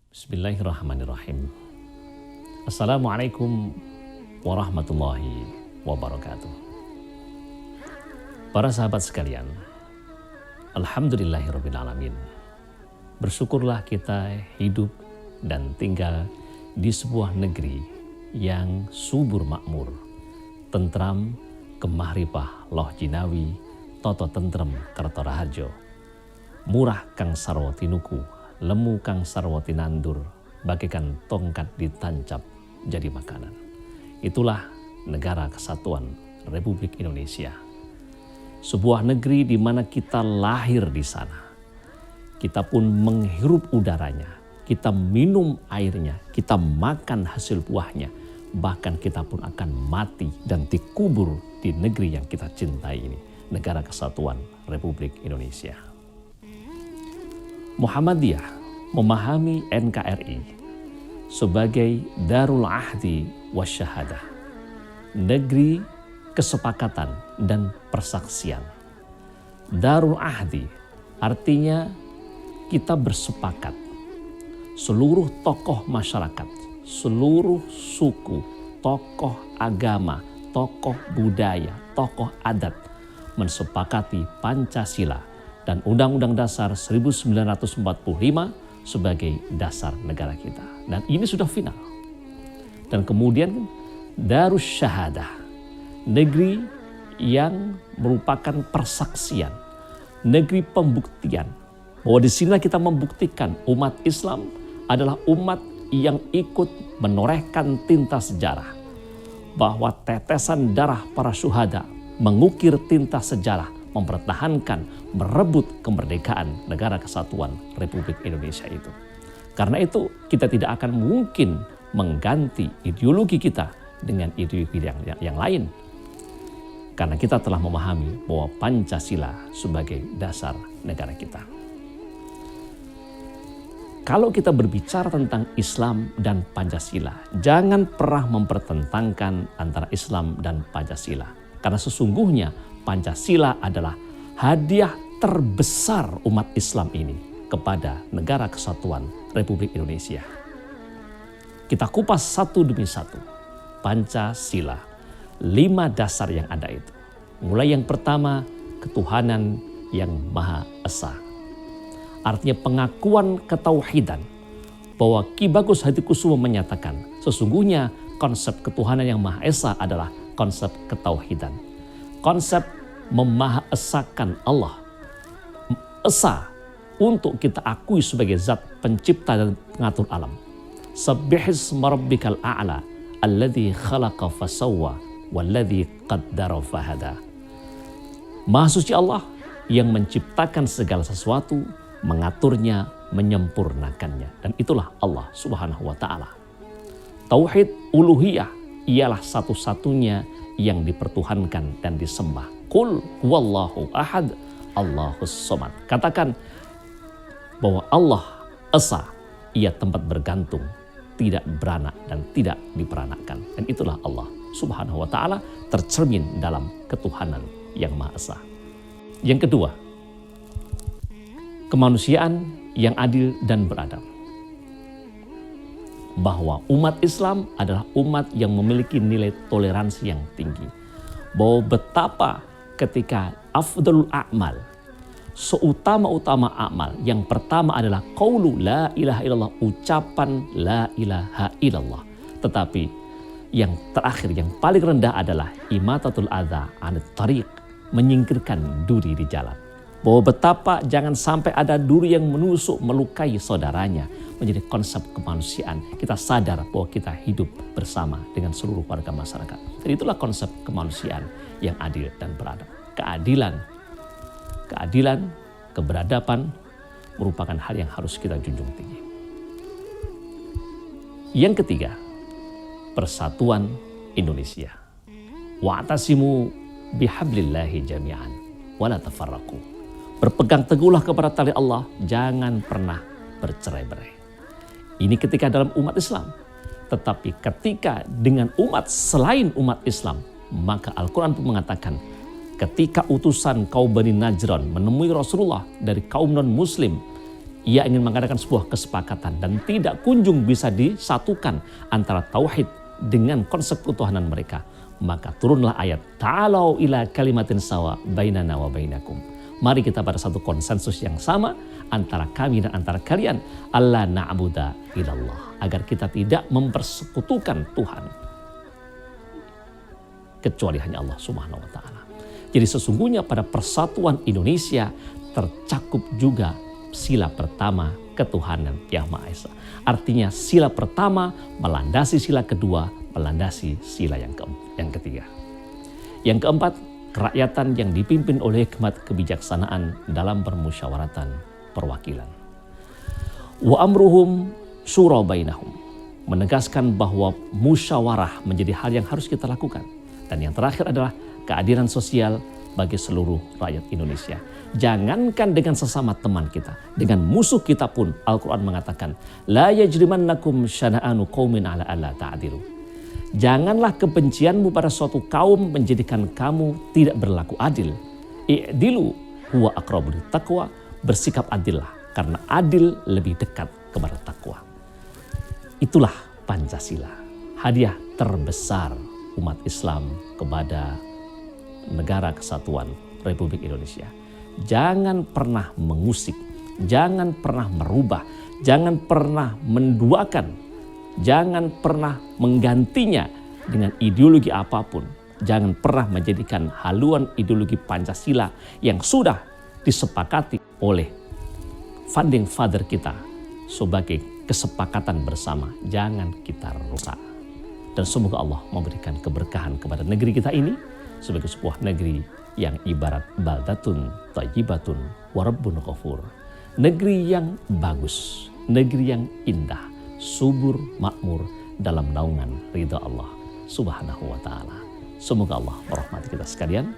Bismillahirrahmanirrahim. Assalamualaikum warahmatullahi wabarakatuh. Para sahabat sekalian, alhamdulillahirrabbilalamin. Bersyukurlah kita hidup dan tinggal di sebuah negeri yang subur makmur, tentram, kemahripah loh jinawi, toto tentrem kerto raharjo, murah kang sarwa tinuku, lemu kang sarwa tinandur, bagaikan tongkat ditancap jadi makanan. Itulah negara kesatuan Republik Indonesia. Sebuah negeri di mana kita lahir di sana. Kita pun menghirup udaranya, kita minum airnya, kita makan hasil buahnya. Bahkan kita pun akan mati dan dikubur di negeri yang kita cintai ini, negara kesatuan Republik Indonesia. Muhammadiyah memahami NKRI sebagai Darul Ahdi Wasyahadah, negeri kesepakatan dan persaksian. Darul Ahdi artinya kita bersepakat, seluruh tokoh masyarakat, seluruh suku, tokoh agama, tokoh budaya, tokoh adat mensepakati Pancasila dan Undang-Undang Dasar 1945 sebagai dasar negara kita. Dan ini sudah final. Dan kemudian Darus Syahadah, negeri yang merupakan persaksian, negeri pembuktian, bahwa di sini kita membuktikan umat Islam adalah umat yang ikut menorehkan tinta sejarah, bahwa tetesan darah para syuhada mengukir tinta sejarah, mempertahankan, merebut kemerdekaan negara kesatuan Republik Indonesia itu. Karena itu kita tidak akan mungkin mengganti ideologi kita dengan ideologi yang lain. Karena kita telah memahami bahwa Pancasila sebagai dasar negara kita. Kalau kita berbicara tentang Islam dan Pancasila, jangan pernah mempertentangkan antara Islam dan Pancasila. Karena sesungguhnya Pancasila adalah hadiah terbesar umat Islam ini kepada negara kesatuan Republik Indonesia. Kita kupas satu demi satu. Pancasila, 5 dasar yang ada itu. Mulai yang pertama, ketuhanan yang Maha Esa. Artinya pengakuan ketauhidan, bahwa Ki Bagus Hadikusumo menyatakan sesungguhnya konsep ketuhanan yang Maha Esa adalah konsep ketauhidan. Konsep memahaesakan Allah. Esa untuk kita akui sebagai zat pencipta dan pengatur alam. Sabbihisma rabbikal a'la alladzi khalaqa fasawwa walladzi qaddara fahada. Maha suci Allah yang menciptakan segala sesuatu, mengaturnya, menyempurnakannya. Dan itulah Allah Subhanahu wa ta'ala. Tauhid uluhiyah ialah satu-satunya yang dipertuhankan dan disembah. Qul huwallahu ahad, Allahus somad. Katakan bahwa Allah Esa, ia tempat bergantung, tidak beranak dan tidak diperanakan. Dan itulah Allah Subhanahu wa ta'ala tercermin dalam ketuhanan yang Maha Esa. Yang kedua, kemanusiaan yang adil dan beradab. Bahwa umat Islam adalah umat yang memiliki nilai toleransi yang tinggi. Bahwa betapa ketika afdalul a'mal, seutama-utama amal, yang pertama adalah qaulu la ilaha illallah, ucapan la ilaha illallah. Tetapi yang terakhir, yang paling rendah adalah imatatul adza anit tariq, menyingkirkan duri di jalan. Bahwa betapa jangan sampai ada duri yang menusuk, melukai saudaranya, menjadi konsep kemanusiaan. Kita sadar bahwa kita hidup bersama dengan seluruh warga masyarakat. Dan itulah konsep kemanusiaan yang adil dan beradab. Keadilan, keberadaban merupakan hal yang harus kita junjung tinggi. Yang ketiga, persatuan Indonesia. Wa'tasimu bihablillahi jami'an wala tafarraqu. Berpegang teguhlah kepada tali Allah, jangan pernah bercerai-berai. Ini ketika dalam umat Islam. Tetapi ketika dengan umat selain umat Islam, maka Al-Quran pun mengatakan ketika utusan kaum Bani Najran menemui Rasulullah dari kaum non-muslim ia ingin mengadakan sebuah kesepakatan dan tidak kunjung bisa disatukan antara tauhid dengan konsep ketuhanan mereka. Maka turunlah ayat, ta'alau ila kalimatin sawa bainana wa bainakum. Mari kita pada satu konsensus yang sama antara kami dan antara kalian. Allah na'buda ilallah. Agar kita tidak mempersekutukan Tuhan kecuali hanya Allah subhanahu wa ta'ala. Jadi sesungguhnya pada persatuan Indonesia tercakup juga sila pertama ketuhanan Yang Maha Esa. Artinya sila pertama melandasi sila kedua, melandasi sila yang ketiga. Yang keempat, kerakyatan yang dipimpin oleh hikmat kebijaksanaan dalam permusyawaratan perwakilan. Wa amruhum syura bainahum. Menegaskan bahwa musyawarah menjadi hal yang harus kita lakukan. Dan yang terakhir adalah keadilan sosial bagi seluruh rakyat Indonesia. Jangankan dengan sesama teman kita, dengan musuh kita pun Al-Quran mengatakan, la yajrimannakum syana'anu qaumin ala alla ta'dilu. Janganlah kebencianmu pada suatu kaum menjadikan kamu tidak berlaku adil. I'dilu huwa aqrabu littaqwa. Bersikap adillah, karena adil lebih dekat kepada takwa. Itulah Pancasila, hadiah terbesar umat Islam kepada negara kesatuan Republik Indonesia. Jangan pernah mengusik, jangan pernah merubah, jangan pernah menduakan, jangan pernah menggantinya dengan ideologi apapun. Jangan pernah menjadikan haluan ideologi Pancasila yang sudah disepakati oleh founding father kita sebagai kesepakatan bersama. Jangan kita rusak. Dan semoga Allah memberikan keberkahan kepada negeri kita ini sebagai sebuah negeri yang ibarat baldatun thayyibatun wa rabbun ghafur. Negeri yang bagus, negeri yang indah, subur, makmur dalam naungan ridha Allah subhanahu wa ta'ala. Semoga Allah merahmati kita sekalian.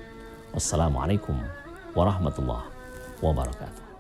Wassalamualaikum warahmatullahi wabarakatuh.